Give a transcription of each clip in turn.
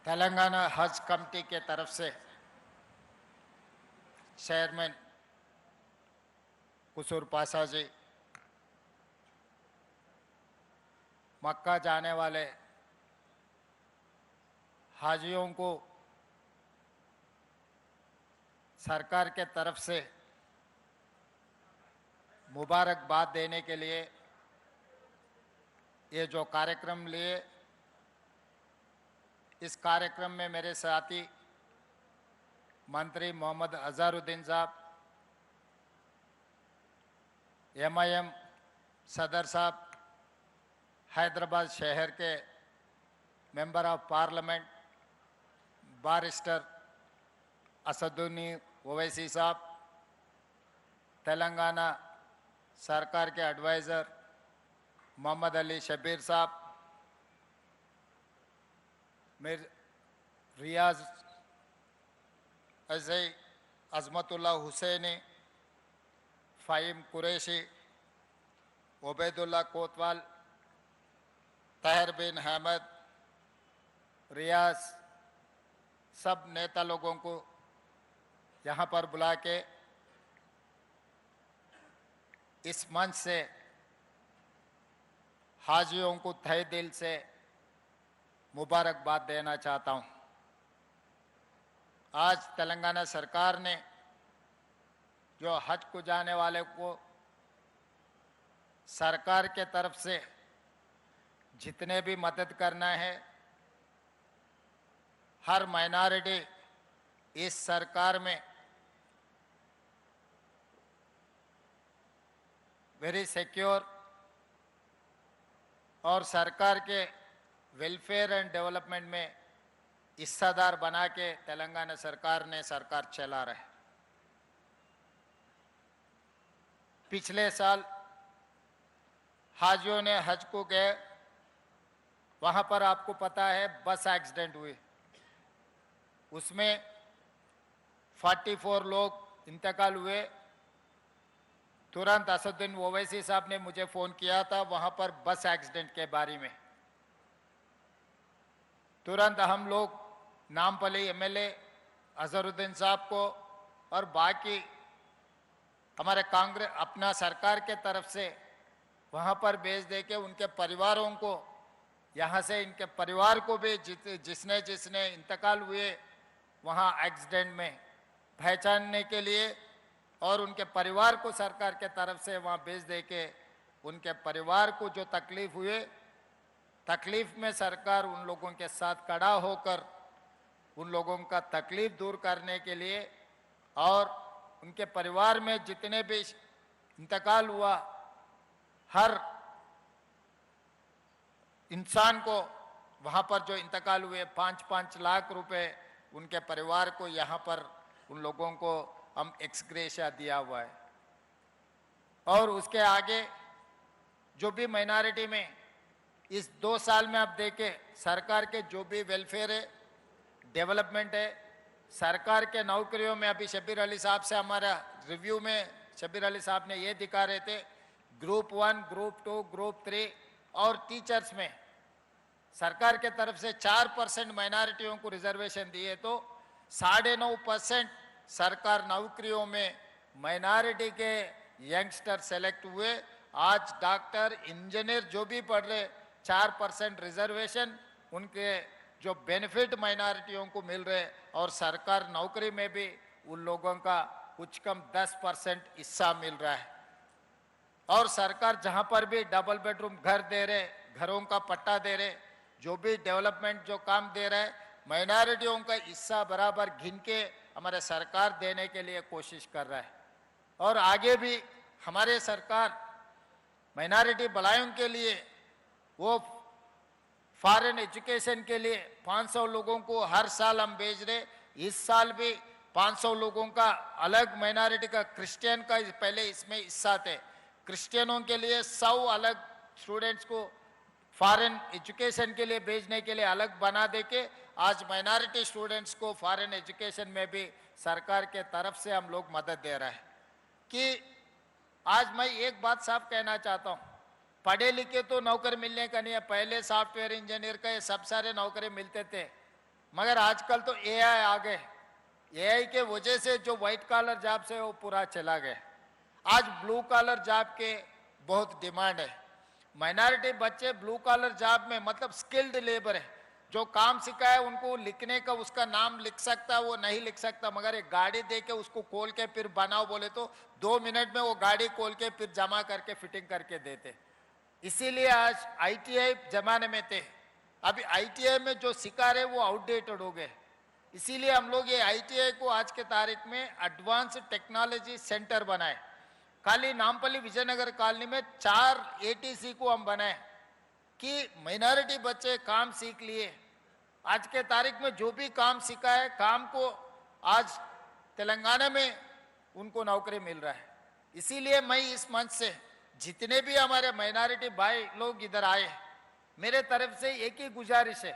तेलंगाना हज कमेटी के तरफ से चेयरमैन कुसूर पासा जी, मक्का जाने वाले हाजियों को सरकार के तरफ से मुबारकबाद देने के लिए ये जो कार्यक्रम लिए, इस कार्यक्रम में मेरे साथी मंत्री मोहम्मद अजहरुद्दीन साहब, MIM सदर साहब, हैदराबाद शहर के member of parliament barrister Asaduddin Owaisi साहब, तेलंगाना सरकार के एडवाइज़र मोहम्मद अली शबीर साहब, मेरे रियाज ऐसे ही अजमतुल्ला हुसैनी, फ़हीम कुरैशी, ओबैदुल्ला कोतवाल, ताहिर बिन अहमद, रियाज, सब नेता लोगों को यहाँ पर बुला के इस मंच से हाजियों को तहे दिल से मुबारकबाद देना चाहता हूँ। आज तेलंगाना सरकार ने जो हज को जाने वाले को सरकार के तरफ से जितने भी मदद करना है, हर माइनॉरिटी इस सरकार में वेरी सिक्योर और सरकार के वेलफेयर एंड डेवलपमेंट में हिस्सेदार बना के तेलंगाना सरकार ने सरकार चला रहा है। पिछले साल हाजियों ने हज को गए, वहाँ पर आपको पता है बस एक्सीडेंट हुए, उसमें 44 लोग इंतकाल हुए। तुरंत असदुद्दीन ओवैसी साहब ने मुझे फ़ोन किया था वहाँ पर बस एक्सीडेंट के बारे में। तुरंत हम लोग नामपल्ली MLA अजहरुद्दीन साहब को और बाकी हमारे कांग्रेस अपना सरकार के तरफ से वहाँ पर भेज दे के उनके परिवारों को, यहाँ से इनके परिवार को भी जिसने जिसने इंतकाल हुए वहाँ एक्सीडेंट में पहचानने के लिए और उनके परिवार को सरकार के तरफ से वहाँ भेज दे के उनके परिवार को जो तकलीफ़ हुए, तकलीफ़ में सरकार उन लोगों के साथ खड़ा होकर उन लोगों का तकलीफ़ दूर करने के लिए और उनके परिवार में जितने भी इंतकाल हुआ हर इंसान को वहाँ पर जो इंतकाल हुए 5-5 लाख रुपए उनके परिवार को यहाँ पर उन लोगों को हम एक्सग्रेशिया दिया हुआ है। और उसके आगे जो भी माइनॉरिटी में इस 2 साल में आप देखें सरकार के जो भी वेलफेयर है, डेवलपमेंट है, सरकार के नौकरियों में अभी शबीर अली साहब से हमारा रिव्यू में शबीर अली साहब ने ये दिखा रहे थे, ग्रुप 1, ग्रुप 2, ग्रुप 3 और टीचर्स में सरकार के तरफ से 4% माइनॉरिटियों को रिजर्वेशन दिए तो 9.5% सरकार नौकरियों में माइनॉरिटी के यंगस्टर सेलेक्ट हुए। आज डॉक्टर, इंजीनियर जो भी पढ़ रहे 4% रिजर्वेशन उनके जो बेनिफिट माइनॉरिटियों को मिल रहे और सरकार नौकरी में भी उन लोगों का कुछ कम 10% हिस्सा मिल रहा है। और सरकार जहां पर भी डबल बेडरूम घर दे रहे, घरों का पट्टा दे रहे, जो भी डेवलपमेंट जो काम दे रहे माइनॉरिटियों का हिस्सा बराबर गिन के हमारे सरकार देने के लिए कोशिश कर रहा है। और आगे भी हमारे सरकार माइनॉरिटी भलाइयों के लिए वो फॉरेन एजुकेशन के लिए 500 लोगों को हर साल हम भेज रहे। इस साल भी 500 लोगों का अलग माइनॉरिटी का, क्रिश्चियन का पहले इसमें हिस्सा थे, क्रिश्चियनों के लिए 100 अलग स्टूडेंट्स को फॉरेन एजुकेशन के लिए भेजने के लिए अलग बना दे के आज माइनॉरिटी स्टूडेंट्स को फॉरेन एजुकेशन में भी सरकार के तरफ से हम लोग मदद दे रहे हैं। कि आज मैं एक बात साफ कहना चाहता हूँ, पढ़े लिखे तो नौकरी मिलने का नहीं है। पहले सॉफ्टवेयर इंजीनियर का ये सब सारे नौकरी मिलते थे, मगर आजकल तो एआई आ गए। एआई के वजह से जो व्हाइट कॉलर जॉब से वो पूरा चला गया। आज ब्लू कॉलर जॉब के बहुत डिमांड है। माइनॉरिटी बच्चे ब्लू कॉलर जॉब में मतलब स्किल्ड लेबर है, जो काम सीखा है उनको लिखने का उसका नाम लिख सकता वो नहीं लिख सकता, मगर एक गाड़ी दे के उसको खोल के फिर बनाओ बोले तो 2 मिनट में वो गाड़ी खोल के फिर जमा करके फिटिंग करके देते। इसीलिए आज आईटीआई जमाने में थे, अभी आईटीआई में जो सिखा रहे वो आउटडेटेड हो गए। इसीलिए हम लोग ये आईटीआई को आज के तारीख में एडवांस टेक्नोलॉजी सेंटर बनाए। खाली नामपल्ली विजयनगर कॉलोनी में 4 एटीसी को हम बनाए कि माइनॉरिटी बच्चे काम सीख लिए। आज के तारीख में जो भी काम सीखा है काम को आज तेलंगाना में उनको नौकरी मिल रहा है। इसीलिए मैं इस मंच से जितने भी हमारे माइनॉरिटी भाई लोग इधर आए, मेरे तरफ से एक ही गुजारिश है,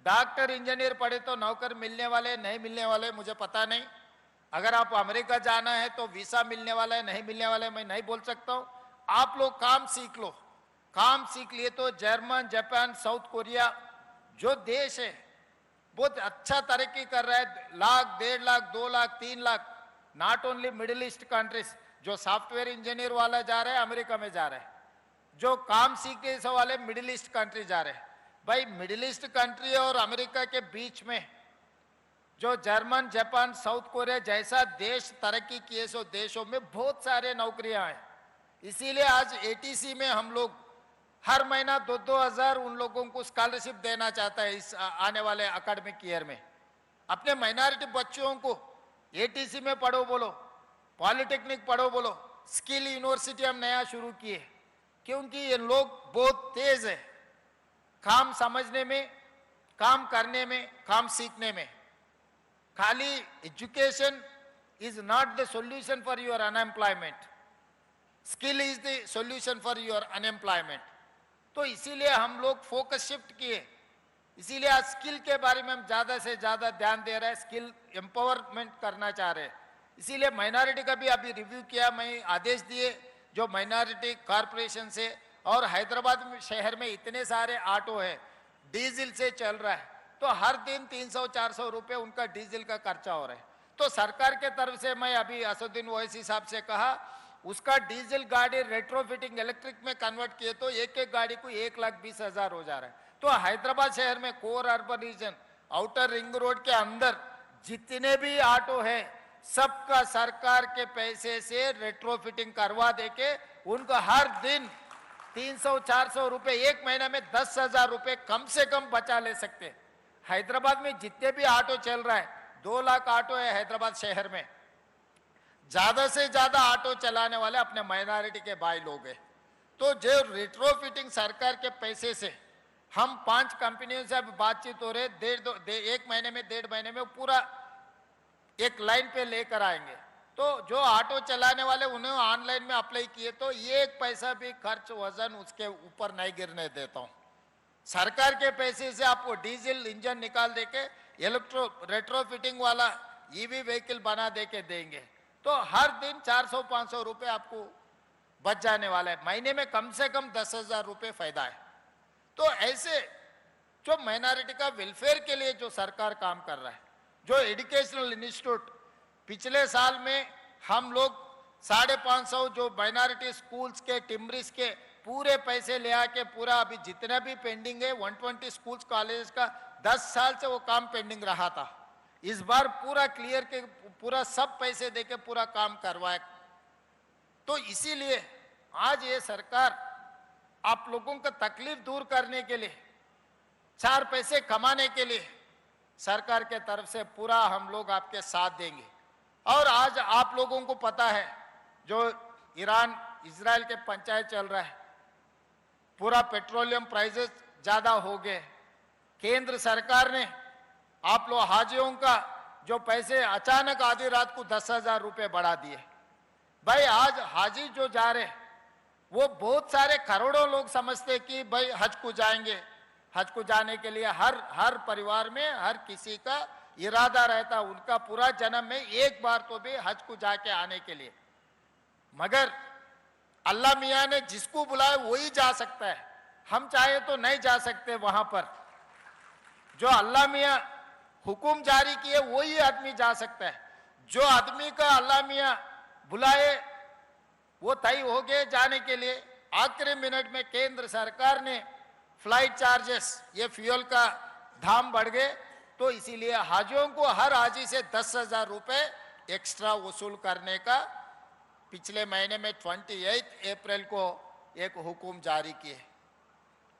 डॉक्टर इंजीनियर पढ़े तो नौकर मिलने वाले नहीं मिलने वाले मुझे पता नहीं। अगर आप अमेरिका जाना है तो वीसा मिलने वाला है नहीं मिलने वाला है मैं नहीं बोल सकता हूँ। आप लोग काम सीख लो, काम सीख लिए तो जर्मन, जापान, साउथ कोरिया जो देश है बहुत अच्छा तरक्की कर रहा है। 1 lakh, 1.5 lakh, 2 lakh, 3 lakh, not only middle east countries. जो सॉफ्टवेयर इंजीनियर वाला जा रहा है अमेरिका में जा रहा है, जो काम सीखने वाले मिडिल ईस्ट कंट्री जा रहे हैं। भाई मिडिल ईस्ट कंट्री और अमेरिका के बीच में जो जर्मन, जापान, साउथ कोरिया जैसा देश तरक्की किए सो देशों में बहुत सारे नौकरियां हैं। इसीलिए आज एटीसी में हम लोग हर महीना 2-2 हज़ार उन लोगों को स्कॉलरशिप देना चाहता है। इस आने वाले एकेडमिक ईयर में अपने माइनॉरिटी बच्चों को एटीसी में पढ़ो बोलो, पॉलिटेक्निक पढ़ो बोलो, स्किल यूनिवर्सिटी हम नया शुरू किए, क्योंकि ये लोग बहुत तेज है काम समझने में, काम करने में, काम सीखने में। खाली education is not the solution for your unemployment, skill is the solution for your unemployment. तो इसीलिए हम लोग फोकस शिफ्ट किए। इसीलिए आज स्किल के बारे में हम ज़्यादा से ज़्यादा ध्यान दे रहे हैं, स्किल एम्पावरमेंट करना चाह रहे हैं। इसीलिए माइनॉरिटी का भी अभी रिव्यू किया, मैं आदेश दिए जो माइनॉरिटी कॉरपोरेशन से। और हैदराबाद शहर में इतने सारे ऑटो है, डीजल से चल रहा है, तो हर दिन 300-400 रुपये उनका डीजल का खर्चा हो रहा है। तो सरकार के तरफ से मैं अभी असदुद्दीन ओवैसी साहब से कहा उसका डीजल गाड़ी रेट्रोफिटिंग इलेक्ट्रिक में कन्वर्ट किए तो एक एक गाड़ी को 1,20,000 हो जा रहा है। तो हैदराबाद शहर में core urban region, outer ring road के अंदर जितने भी ऑटो है सबका सरकार के पैसे से रेट्रोफिटिंग करवा देके उनको हर दिन 300-400 रुपये, एक महीना में 10,000 रुपये कम से कम बचा ले सकते। हैदराबाद में जितने भी ऑटो चल रहा है 2 लाख ऑटो है हैदराबाद शहर में, ज्यादा से ज्यादा ऑटो चलाने वाले अपने माइनॉरिटी के भाई लोग हैं। तो जो रेट्रोफिटिंग सरकार के पैसे से हम 5 कंपनियों से अभी बातचीत हो रहे, 1 महीने में 1.5 महीने में पूरा एक लाइन पे लेकर आएंगे। तो जो ऑटो चलाने वाले उन्हें ऑनलाइन में अप्लाई किए तो 1 पैसा भी खर्च वजन उसके ऊपर नहीं गिरने देता हूँ। सरकार के पैसे से आपको डीजल इंजन निकाल देके रेट्रोफिटिंग वाला ईवी व्हीकल बना देके देंगे। तो हर दिन 400-500 रुपये आपको बच जाने वाला है, महीने में कम से कम 10,000 रुपये फायदा है। तो ऐसे जो माइनॉरिटी का वेलफेयर के लिए जो सरकार काम कर रहा है, जो एजुकेशनल इंस्टीट्यूट पिछले साल में हम लोग 550 जो माइनॉरिटी स्कूल्स के, टिम्बरिस के पूरे पैसे ले आके पूरा अभी जितना भी पेंडिंग है 120 स्कूल्स कॉलेज का 10 साल से वो काम पेंडिंग रहा था, इस बार पूरा क्लियर के पूरा सब पैसे देके पूरा काम करवाए। तो इसीलिए आज ये सरकार आप लोगों का तकलीफ दूर करने के लिए, 4 पैसे कमाने के लिए सरकार के तरफ से पूरा हम लोग आपके साथ देंगे। और आज आप लोगों को पता है जो ईरान इजराइल के पंचायत चल रहा है, पूरा पेट्रोलियम प्राइसेस ज़्यादा हो गए। केंद्र सरकार ने आप लोग हाजियों का जो पैसे अचानक आधी रात को 10,000 रुपये बढ़ा दिए। भाई आज हाजी जो जा रहे वो बहुत सारे करोड़ों लोग समझते कि भाई हज को जाएंगे, हज को जाने के लिए हर परिवार में हर किसी का इरादा रहता, उनका पूरा जन्म में एक बार तो भी हज को जाके आने के लिए। मगर अल्लाह मियाँ ने जिसको बुलाया वही जा सकता है, हम चाहे तो नहीं जा सकते वहां पर। जो अल्लाह मियाँ हुकुम जारी किए वही आदमी जा सकता है। जो आदमी का अल्लाह मियां बुलाए वो तय हो गए जाने के लिए। आखिरी मिनट में केंद्र सरकार ने फ्लाइट चार्जेस, ये फ्यूल का दाम बढ़ गए, तो इसीलिए हाजियों को हर हाजी से 10,000 रुपए एक्स्ट्रा वसूल करने का पिछले महीने में 28 अप्रैल को एक हुकुम जारी किए।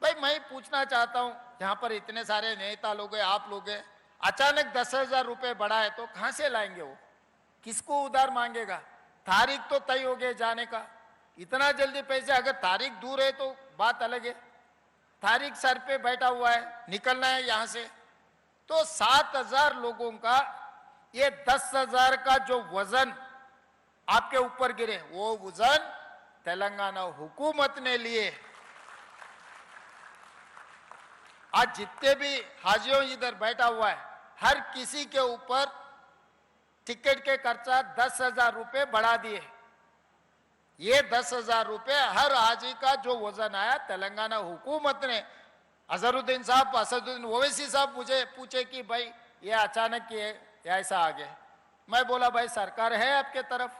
भाई मैं पूछना चाहता हूं, यहां पर इतने सारे नेता लोग हैं, आप लोग हैं, अचानक 10,000 रुपए बढ़ा है तो कहां से लाएंगे? वो किसको उधार मांगेगा? तारीख तो तय हो गए जाने का, इतना जल्दी पैसे? अगर तारीख दूर है तो बात अलग है, तारीख सर पे बैठा हुआ है, निकलना है यहां से। तो 7,000 लोगों का ये 10,000 का जो वजन आपके ऊपर गिरे, वो वजन तेलंगाना हुकूमत ने लिए। आज जितने भी हाजियों इधर बैठा हुआ है, हर किसी के ऊपर टिकट के खर्चा 10,000 रुपए बढ़ा दिए। ये 10,000 रुपए हर हाजी का जो वजन आया, तेलंगाना हुकूमत ने। अजहरुद्दीन साहब, असदुद्दीन ओवैसी साहब मुझे पूछे कि भाई ये अचानक ये ऐसा आ गया। मैं बोला भाई सरकार है आपके तरफ,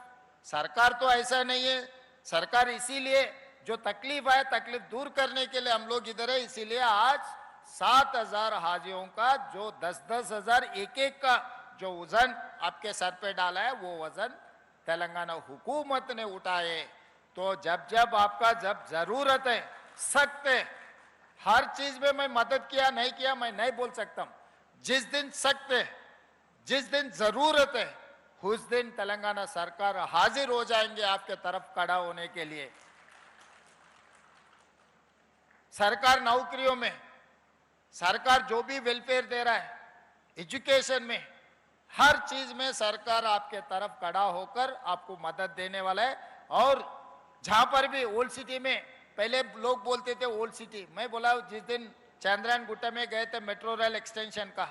सरकार तो ऐसा नहीं है, सरकार इसीलिए जो तकलीफ है तकलीफ दूर करने के लिए हम लोग इधर है। इसीलिए आज 7,000 हाजियों का जो 10-10 हजार एक का जो वजन आपके सर पे डाला है, वो वजन तेलंगाना हुकूमत ने उठाए। तो जब जब आपका जब जरूरत है, सख्त है, हर चीज में मैं मदद किया नहीं किया मैं नहीं बोल सकता। जिस दिन सख्त है, जिस दिन जरूरत है, उस दिन तेलंगाना सरकार हाजिर हो जाएंगे आपके तरफ खड़ा होने के लिए। सरकार नौकरियों में, सरकार जो भी वेलफेयर दे रहा है, एजुकेशन में, हर चीज में सरकार आपके तरफ खड़ा होकर आपको मदद देने वाला है। और जहां पर भी ओल्ड सिटी में, पहले लोग बोलते थे ओल्ड सिटी, मैं बोला जिस दिन चंद्रयान गुट्टा में गए थे मेट्रो रेल एक्सटेंशन का,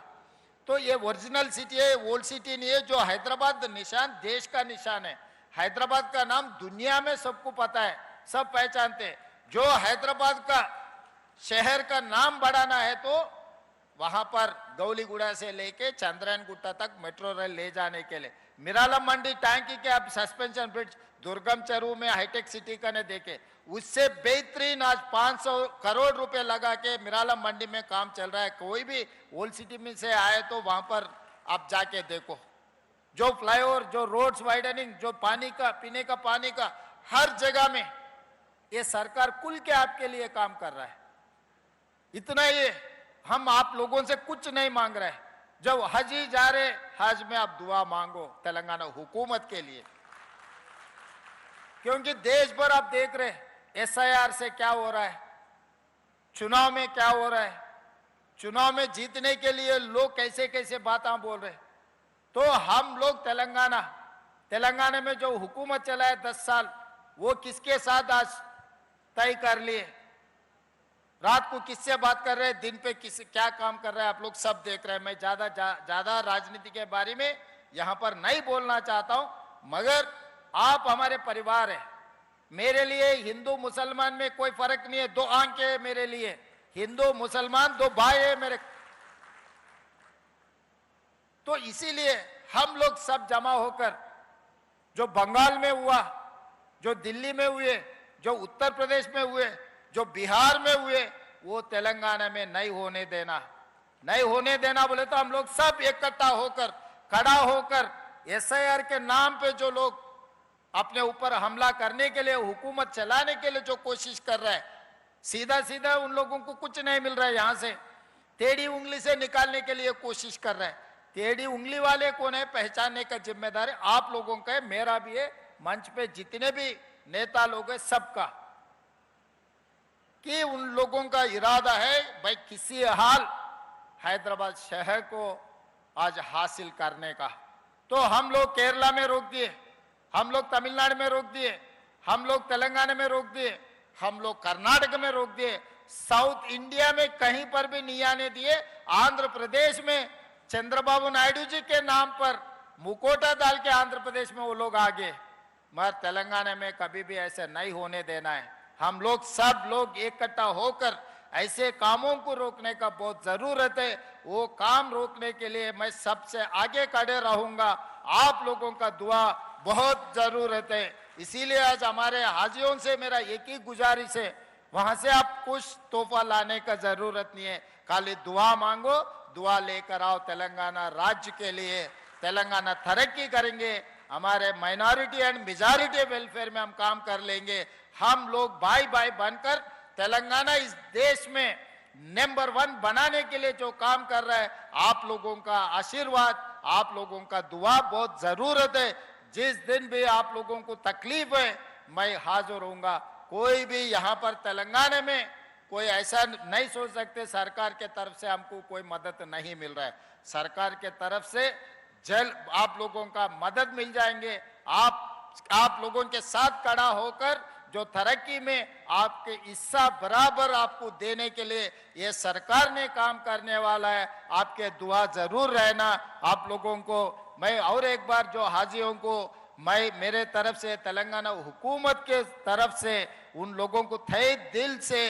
तो ये ओरिजिनल सिटी है, ओल्ड सिटी नहीं है। जो हैदराबाद निशान देश का निशान है, हैदराबाद का नाम दुनिया में सबको पता है, सब पहचानते हैं। जो हैदराबाद का शहर का नाम बढ़ाना है तो वहां पर गौलीगुड़ा से लेके चंद्रयान गुट्टा तक मेट्रो रेल ले जाने के लिए, मिरालम मंडी टैंकी के अब सस्पेंशन ब्रिज दुर्गम चरू में हाईटेक सिटी का ने देखे, उससे बेहतरीन आज 500 करोड़ रुपए लगा के मिरालम मंडी में काम चल रहा है। कोई भी ओल्ड सिटी में से आए तो वहां पर आप जाके देखो, जो फ्लाईओवर, जो रोड्स वाइडनिंग, जो पानी का, पीने का पानी का, हर जगह में ये सरकार खुल के आपके लिए काम कर रहा है। इतना ही, हम आप लोगों से कुछ नहीं मांग रहे। जब हजी जा रहे, हज में आप दुआ मांगो तेलंगाना हुकूमत के लिए, क्योंकि देश भर आप देख रहे SIR से क्या हो रहा है, चुनाव में क्या हो रहा है, चुनाव में जीतने के लिए लोग कैसे कैसे बातें बोल रहे। तो हम लोग तेलंगाना में जो हुकूमत चला है 10 साल, वो किसके साथ आज तय कर लिए, रात को किससे बात कर रहे हैं, दिन पे किस क्या काम कर रहे हैं, आप लोग सब देख रहे हैं। मैं ज्यादा राजनीति के बारे में यहां पर नहीं बोलना चाहता हूं, मगर आप हमारे परिवार है। मेरे लिए हिंदू मुसलमान में कोई फर्क नहीं है, 2 आंखें है मेरे लिए, हिंदू मुसलमान 2 भाई है मेरे। तो इसीलिए हम लोग सब जमा होकर, जो बंगाल में हुआ, जो दिल्ली में हुए, जो उत्तर प्रदेश में हुए, जो बिहार में हुए, वो तेलंगाना में नहीं होने देना। नहीं होने देना बोले तो हम लोग सब इकट्ठा होकर, खड़ा होकर, SIR के नाम पे जो लोग अपने ऊपर हमला करने के लिए, हुकूमत चलाने के लिए जो कोशिश कर रहा है, सीधा सीधा उन लोगों को कुछ नहीं मिल रहा है, यहां से टेढ़ी उंगली से निकालने के लिए कोशिश कर रहा है। टेढ़ी उंगली वाले कौन है, पहचानने का जिम्मेदार है आप लोगों का है, मेरा भी है, मंच पे जितने भी नेता लोग हैं सबका, कि उन लोगों का इरादा है भाई किसी हाल हैदराबाद शहर को आज हासिल करने का। तो हम लोग केरला में रोक दिए, हम लोग तमिलनाडु में रोक दिए, हम लोग तेलंगाना में रोक दिए, हम लोग कर्नाटक में रोक दिए, साउथ इंडिया में कहीं पर भी नहीं आने दिए। आंध्र प्रदेश में चंद्रबाबू नायडू जी के नाम पर मुकोटा डाल के आंध्र प्रदेश में वो लोग आ गए, मगर तेलंगाना में कभी भी ऐसा नहीं होने देना है। हम लोग सब लोग इकट्ठा होकर ऐसे कामों को रोकने का बहुत जरूरत है। वो काम रोकने के लिए मैं सबसे आगे खड़े रहूंगा। आप लोगों का दुआ बहुत जरूरत है। इसीलिए आज हमारे हाजियों से मेरा एक ही गुजारिश है, वहां से आप कुछ तोहफा लाने का जरूरत नहीं है, खाली दुआ मांगो, दुआ लेकर आओ तेलंगाना राज्य के लिए। तेलंगाना तरक्की करेंगे, हमारे माइनॉरिटी एंड मेजॉरिटी वेलफेयर में हम काम कर लेंगे। हम लोग भाई भाई बनकर तेलंगाना इस देश में नंबर 1 बनाने के लिए जो काम कर रहा है, आप लोगों का आशीर्वाद, आप लोगों का दुआ बहुत जरूरत है। जिस दिन भी आप लोगों को तकलीफ है, मैं हाजिर होऊंगा। कोई भी यहाँ पर तेलंगाना में कोई ऐसा नहीं सोच सकते सरकार के तरफ से हमको कोई मदद नहीं मिल रहा है। सरकार के तरफ से जल्द आप लोगों का मदद मिल जाएंगे। आप लोगों के साथ खड़ा होकर जो तरक्की में आपके हिस्सा बराबर आपको देने के लिए ये सरकार ने काम करने वाला है। आपके दुआ जरूर रहना। आप लोगों को मैं और एक बार जो हाजियों को मैं मेरे तरफ से तेलंगाना हुकूमत के तरफ से उन लोगों को तहे दिल से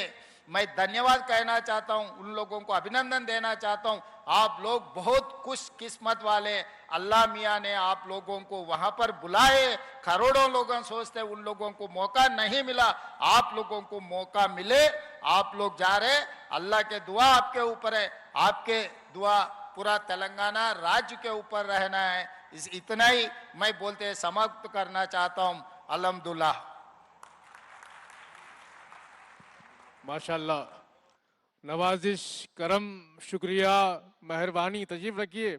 मैं धन्यवाद कहना चाहता हूं, उन लोगों को अभिनंदन देना चाहता हूं। आप लोग बहुत खुशकिस्मत वाले, अल्लाह मियाँ ने आप लोगों को वहां पर बुलाए। करोड़ों लोग सोचते उन लोगों को मौका नहीं मिला, आप लोगों को मौका मिले, आप लोग जा रहे। अल्लाह के दुआ आपके ऊपर है, आपके दुआ पूरा तेलंगाना राज्य के ऊपर रहना है। इतना ही मैं बोलते समाप्त करना चाहता हूं। अल्हम्दुलिल्लाह। माशाल्लाह, नवाजिश, करम, शुक्रिया, मेहरबानी, तशरीफ रखिए।